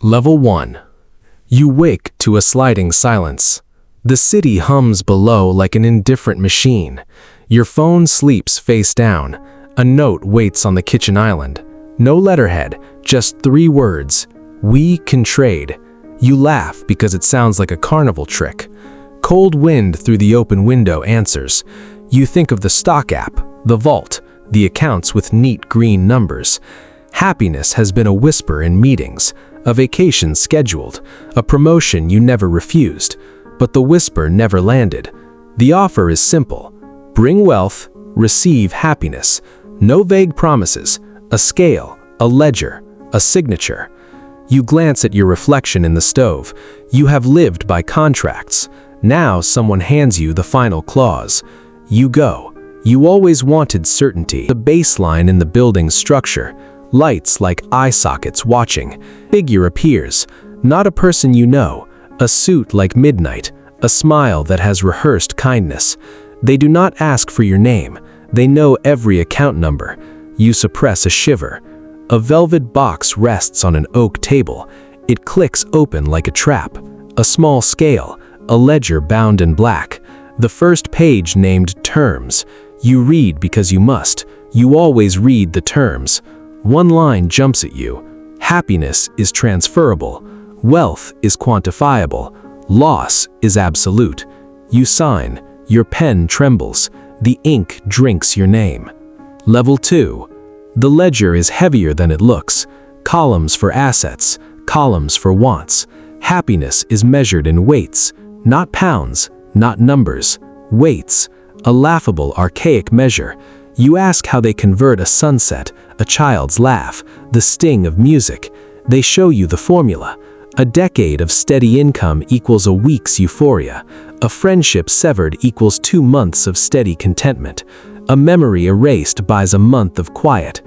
Level 1. You wake to a sliding silence. The city hums below like an indifferent machine. Your phone sleeps face down. A note waits on the kitchen island. No letterhead, just 3 words. We can trade. You laugh because it sounds like a carnival trick. Cold wind through the open window answers. You think of the stock app, the vault, the accounts with neat green numbers. Happiness has been a whisper in meetings, a vacation scheduled, a promotion you never refused, but the whisper never landed. The offer is simple. Bring wealth, receive happiness. No vague promises, a scale, a ledger, a signature. You glance at your reflection in the stove. You have lived by contracts. Now someone hands you the final clause. You go. You always wanted certainty. The baseline in the building's structure. Lights like eye sockets watching. Figure appears. Not a person you know. A suit like midnight. A smile that has rehearsed kindness. They do not ask for your name. They know every account number. You suppress a shiver. A velvet box rests on an oak table. It clicks open like a trap. A small scale. A ledger bound in black. The first page named Terms. You read because you must. You always read the terms. One line jumps at you. Happiness is transferable. Wealth is quantifiable. Loss is absolute. You sign. Your pen trembles. The ink drinks your name. Level 2. The ledger is heavier than it looks. Columns for assets, columns for wants. Happiness is measured in weights, not pounds, not numbers. Weights, a laughable, archaic measure. You ask how they convert a sunset, a child's laugh, the sting of music. They show you the formula. A decade of steady income equals a week's euphoria. A friendship severed equals 2 months of steady contentment. A memory erased buys a month of quiet.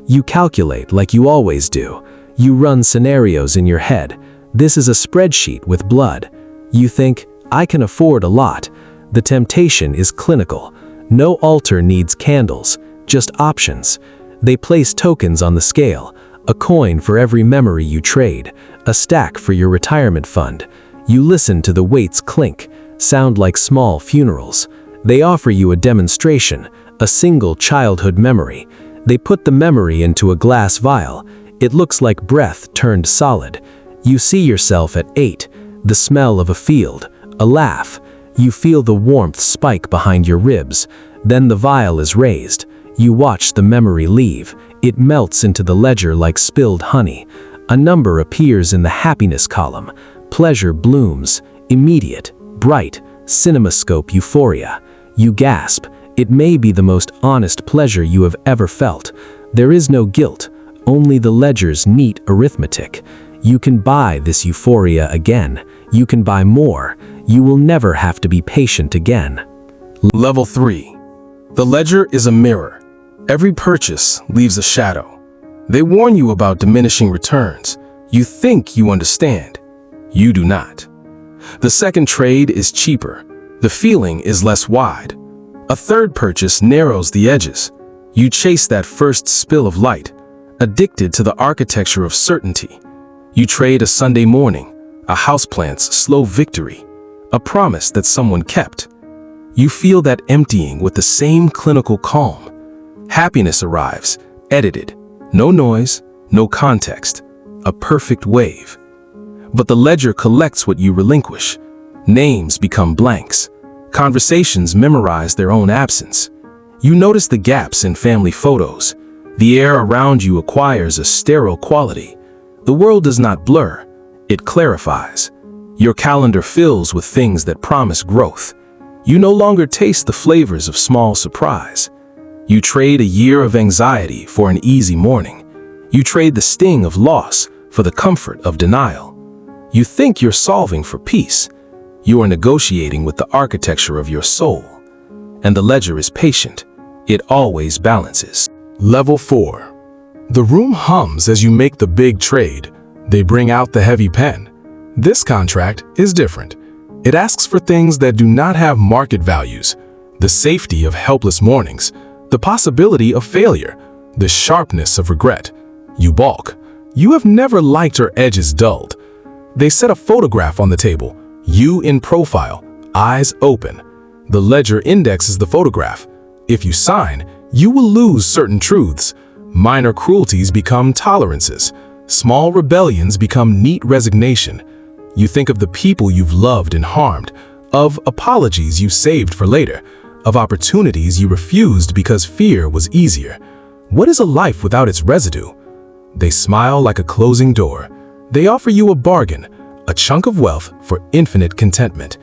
You calculate like you always do. You run scenarios in your head. This is a spreadsheet with blood. You think, I can afford a lot. The temptation is clinical. No altar needs candles, just options. They place tokens on the scale. A coin for every memory you trade. A stack for your retirement fund. You listen to the weights clink, sound like small funerals. They offer you a demonstration, a single childhood memory. They put the memory into a glass vial. It looks like breath turned solid. You see yourself at 8, the smell of a field, a laugh. You feel the warmth spike behind your ribs. Then the vial is raised. You watch the memory leave. It melts into the ledger like spilled honey. A number appears in the happiness column. Pleasure blooms, immediate, bright, cinemascope euphoria. You gasp. It may be the most honest pleasure you have ever felt. There is no guilt, only the ledger's neat arithmetic. You can buy this euphoria again. You can buy more. You will never have to be patient again. Level 3. The ledger is a mirror. Every purchase leaves a shadow. They warn you about diminishing returns. You think you understand. You do not. The second trade is cheaper. The feeling is less wide. A third purchase narrows the edges. You chase that first spill of light, addicted to the architecture of certainty. You trade a Sunday morning, a houseplant's slow victory, a promise that someone kept. You feel that emptying with the same clinical calm. Happiness arrives, edited. No noise, no context. A perfect wave. But the ledger collects what you relinquish. Names become blanks. Conversations memorize their own absence. You notice the gaps in family photos. The air around you acquires a sterile quality. The world does not blur, it clarifies. Your calendar fills with things that promise growth. You no longer taste the flavors of small surprise. You trade a year of anxiety for an easy morning. You trade the sting of loss for the comfort of denial. You think you're solving for peace. You are negotiating with the architecture of your soul. And the ledger is patient. It always balances. Level 4. The room hums as you make the big trade. They bring out the heavy pen. This contract is different. It asks for things that do not have market values. The safety of helpless mornings. The possibility of failure. The sharpness of regret. You balk. You have never liked her edges dulled. They set a photograph on the table, you in profile, eyes open. The ledger indexes the photograph. If you sign, you will lose certain truths. Minor cruelties become tolerances. Small rebellions become neat resignation. You think of the people you've loved and harmed, of apologies you saved for later, of opportunities you refused because fear was easier. What is a life without its residue? They smile like a closing door. They offer you a bargain, a chunk of wealth for infinite contentment.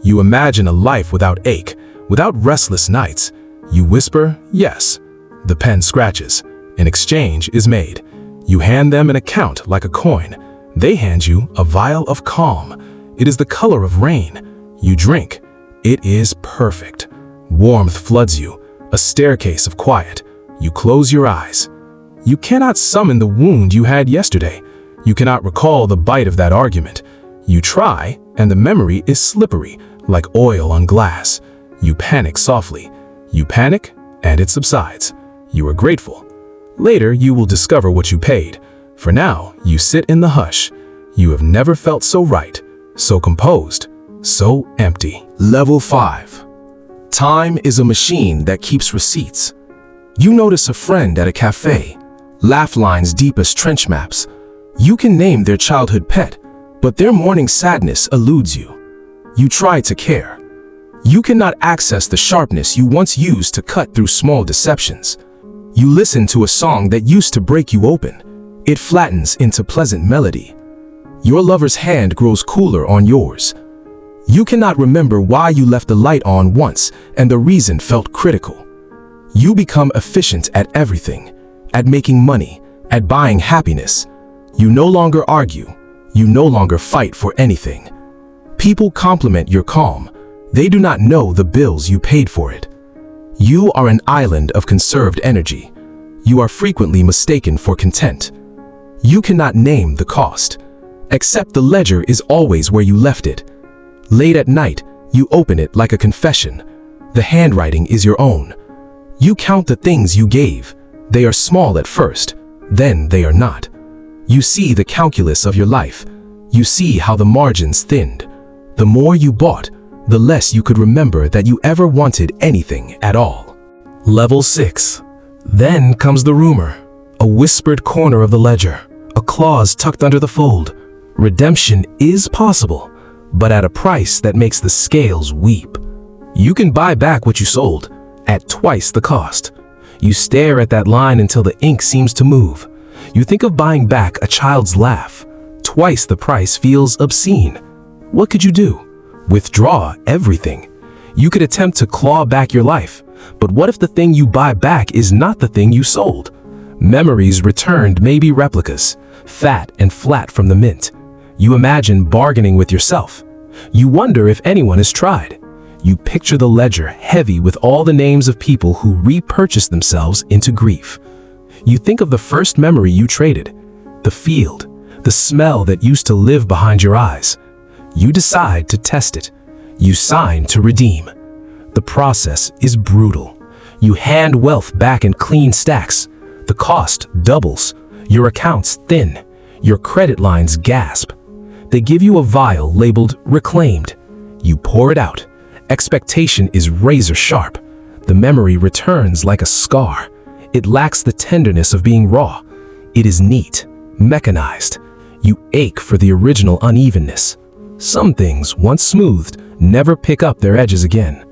You imagine a life without ache, without restless nights. You whisper, yes. The pen scratches. An exchange is made. You hand them an account like a coin. They hand you a vial of calm. It is the color of rain. You drink. It is perfect. Warmth floods you, a staircase of quiet. You close your eyes. You cannot summon the wound you had yesterday. You cannot recall the bite of that argument. You try, and the memory is slippery, like oil on glass. You panic softly. You panic, and it subsides. You are grateful. Later, you will discover what you paid. For now, you sit in the hush. You have never felt so right, so composed, so empty. Level 5. Time is a machine that keeps receipts. You notice a friend at a cafe, laugh lines deep as trench maps. You can name their childhood pet, but their morning sadness eludes you. You try to care. You cannot access the sharpness you once used to cut through small deceptions. You listen to a song that used to break you open. It flattens into pleasant melody. Your lover's hand grows cooler on yours. You cannot remember why you left the light on once and the reason felt critical. You become efficient at everything, at making money, at buying happiness. You no longer argue. You no longer fight for anything. People compliment your calm. They do not know the bills you paid for it. You are an island of conserved energy. You are frequently mistaken for content. You cannot name the cost, except the ledger is always where you left it. Late at night, you open it like a confession. The handwriting is your own. You count the things you gave. They are small at first, then they are not. You see the calculus of your life. You see how the margins thinned. The more you bought, the less you could remember that you ever wanted anything at all. Level 6. Then comes the rumor, a whispered corner of the ledger, a clause tucked under the fold. Redemption is possible, but at a price that makes the scales weep. You can buy back what you sold at twice the cost. You stare at that line until the ink seems to move. You think of buying back a child's laugh. Twice the price feels obscene. What could you do? Withdraw everything. You could attempt to claw back your life, but what if the thing you buy back is not the thing you sold? Memories returned may be replicas, fat and flat from the mint. You imagine bargaining with yourself. You wonder if anyone has tried. You picture the ledger heavy with all the names of people who repurchased themselves into grief. You think of the first memory you traded, the field, the smell that used to live behind your eyes. You decide to test it. You sign to redeem. The process is brutal. You hand wealth back in clean stacks. The cost doubles. Your accounts thin. Your credit lines gasp. They give you a vial labeled reclaimed. You pour it out. Expectation is razor sharp. The memory returns like a scar. It lacks the tenderness of being raw. It is neat, mechanized. You ache for the original unevenness. Some things, once smoothed, never pick up their edges again.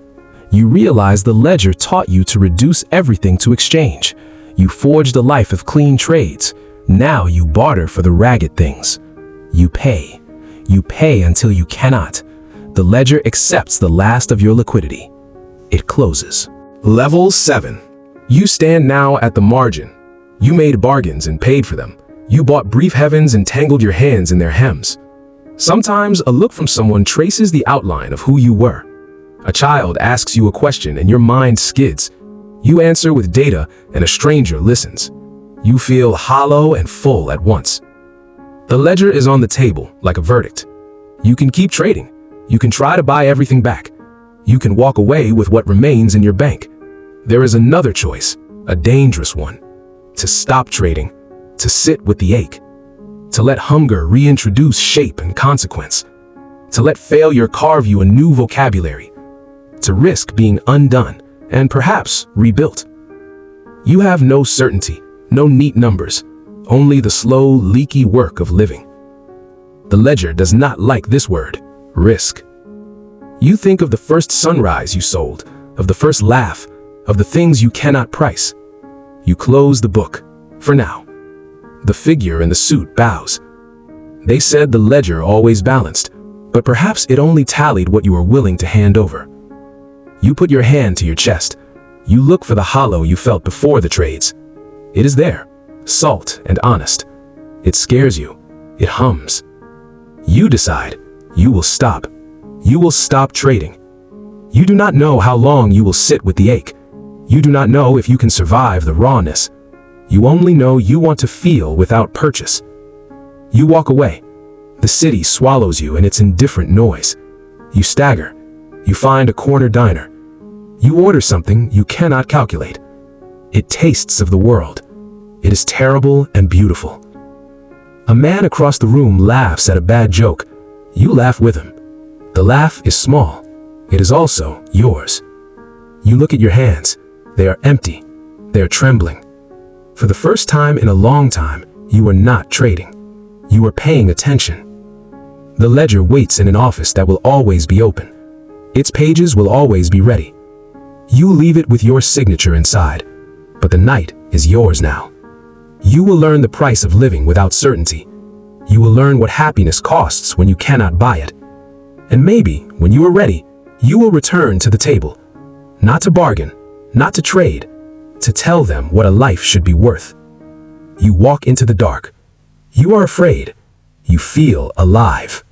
You realize the ledger taught you to reduce everything to exchange. You forged a life of clean trades. Now you barter for the ragged things. You pay. You pay until you cannot. The ledger accepts the last of your liquidity. It closes. Level 7. You stand now at the margin. You made bargains and paid for them. You bought brief heavens and tangled your hands in their hems. Sometimes a look from someone traces the outline of who you were. A child asks you a question and your mind skids. You answer with data and a stranger listens. You feel hollow and full at once. The ledger is on the table like a verdict. You can keep trading. You can try to buy everything back. You can walk away with what remains in your bank. There is another choice, a dangerous one. To stop trading, to sit with the ache, to let hunger reintroduce shape and consequence, to let failure carve you a new vocabulary, to risk being undone and perhaps rebuilt. You have no certainty, no neat numbers, only the slow, leaky work of living. The ledger does not like this word, risk. You think of the first sunrise you sold, of the first laugh, of the things you cannot price. You close the book, for now. The figure in the suit bows. They said the ledger always balanced, but perhaps it only tallied what you were willing to hand over. You put your hand to your chest. You look for the hollow you felt before the trades. It is there, salt and honest. It scares you. It hums. You decide. You will stop. You will stop trading. You do not know how long you will sit with the ache. You do not know if you can survive the rawness. You only know you want to feel without purchase. You walk away. The city swallows you in its indifferent noise. You stagger. You find a corner diner. You order something you cannot calculate. It tastes of the world. It is terrible and beautiful. A man across the room laughs at a bad joke. You laugh with him. The laugh is small. It is also yours. You look at your hands. They are empty. They are trembling. For the first time in a long time, you are not trading. You are paying attention. The ledger waits in an office that will always be open. Its pages will always be ready. You leave it with your signature inside, but the night is yours now. You will learn the price of living without certainty. You will learn what happiness costs when you cannot buy it. And maybe, when you are ready, you will return to the table. Not to bargain, not to trade, to tell them what a life should be worth. You walk into the dark. You are afraid. You feel alive.